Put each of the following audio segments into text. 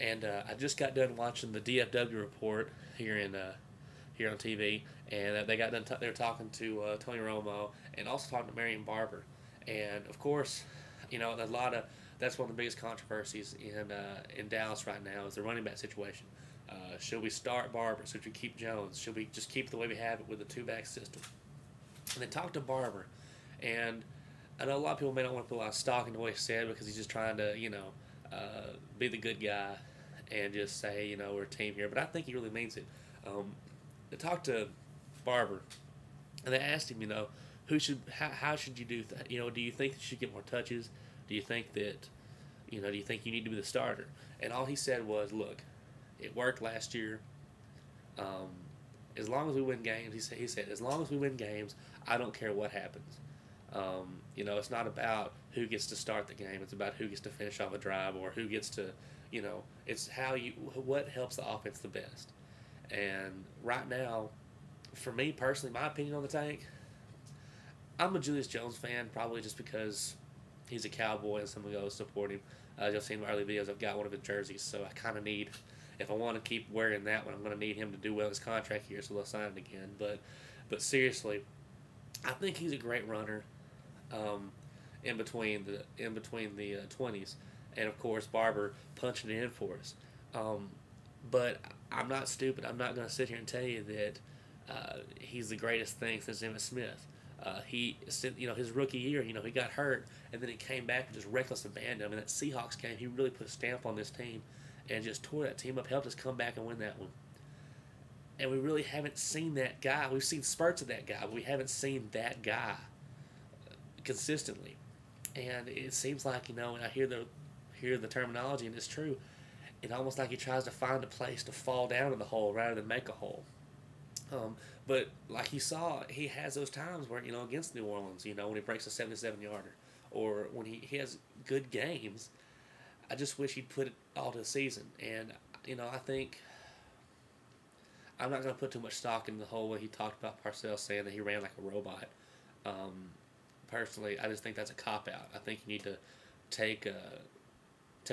And I just got done watching the DFW report here on TV, and they got done. They were talking to Tony Romo and also talking to Marion Barber, and of course, a lot of that's one of the biggest controversies in Dallas right now is the running back situation. Should we start Barber? Should we keep Jones? Should we just keep the way we have it with the two-back system? And they talked to Barber, and I know a lot of people may not want to put a lot of stock into what he said because he's just trying to, be the good guy and just say, we're a team here. But I think he really means it. They talked to Barber, and they asked him, how should you do that? Do you think you should get more touches? Do you think that, do you think you need to be the starter? And all he said was, look, it worked last year. As long as we win games, he said, as long as we win games, I don't care what happens. It's not about who gets to start the game. It's about who gets to finish off a drive or who gets to, it's what helps the offense the best. And right now, for me personally, my opinion on the tank, I'm a Julius Jones fan, probably just because he's a Cowboy and some of those support him. You'll see in my early videos, I've got one of his jerseys, so I kind of need, if I want to keep wearing that one, I'm going to need him to do well in his contract here, so they'll sign it again. But seriously, I think he's a great runner. In between the 20s, and of course Barber punching it in for us. But I'm not stupid. I'm not going to sit here and tell you that he's the greatest thing since Emmitt Smith. His rookie year, he got hurt, and then he came back and just reckless abandoned him. And that Seahawks game, he really put a stamp on this team and just tore that team up, helped us come back and win that one. And we really haven't seen that guy. We've seen spurts of that guy, but we haven't seen that guy consistently. And it seems like, and I hear the terminology, and it's true. It's almost like he tries to find a place to fall down in the hole rather than make a hole. But like you saw, he has those times where, against New Orleans, when he breaks a 77-yarder, or when he has good games. I just wish he'd put it all to the season. And, I think I'm not going to put too much stock in the whole way he talked about Parcells saying that he ran like a robot. Personally, I just think that's a cop-out. I think you need to take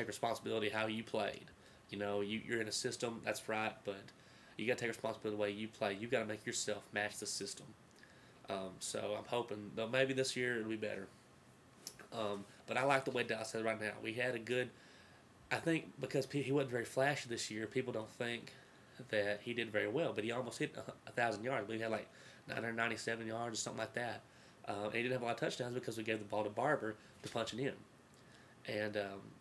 responsibility how you played. You're in a system, that's right, but you got to take responsibility the way you play. You got to make yourself match the system. So I'm hoping, though maybe this year it'll be better. But I like the way Dallas said right now. We had a good, I think because he wasn't very flashy this year, people don't think that he did very well, but he almost hit 1,000 yards. I believe he had like 997 yards or something like that. And he didn't have a lot of touchdowns because we gave the ball to Barber to punch it in. And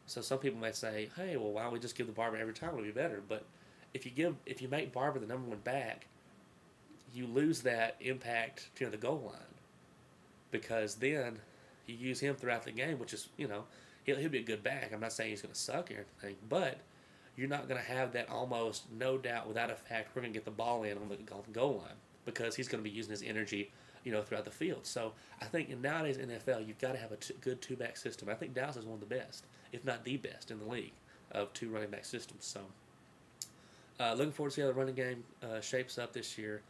so some people may say, hey, well, why don't we just give the Barber every time? It'll be better. But if you make Barber the number one back, you lose that impact to the goal line, because then you use him throughout the game, which is, he'll be a good back. I'm not saying he's going to suck or anything, but you're not going to have that almost no doubt without a fact we're going to get the ball in on the goal line, because he's going to be using his energy throughout the field. So I think in nowadays NFL, you've got to have a good two-back system. I think Dallas is one of the best, if not the best, in the league of two running back systems. So looking forward to see how the running game shapes up this year.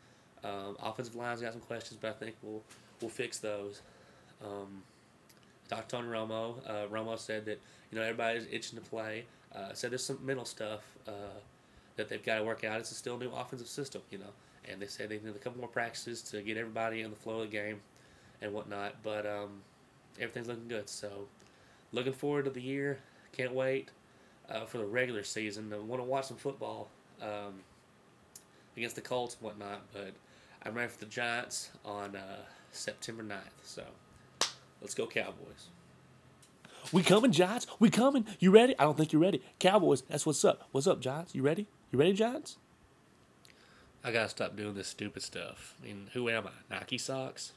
Offensive line's got some questions, but I think we'll fix those. Dr. Tony Romo, Romo said that everybody's itching to play. Said there's some mental stuff that they've got to work out. It's still a new offensive system, and they said they need a couple more practices to get everybody in the flow of the game and whatnot. But everything's looking good. So looking forward to the year. Can't wait for the regular season. I want to watch some football against the Colts and whatnot. But I'm ready for the Giants on September 9th. So let's go Cowboys. We coming, Giants. We coming. You ready? I don't think you're ready. Cowboys, that's what's up. What's up, Giants? You ready? You ready, Giants? I gotta stop doing this stupid stuff. I mean, who am I? Nike socks?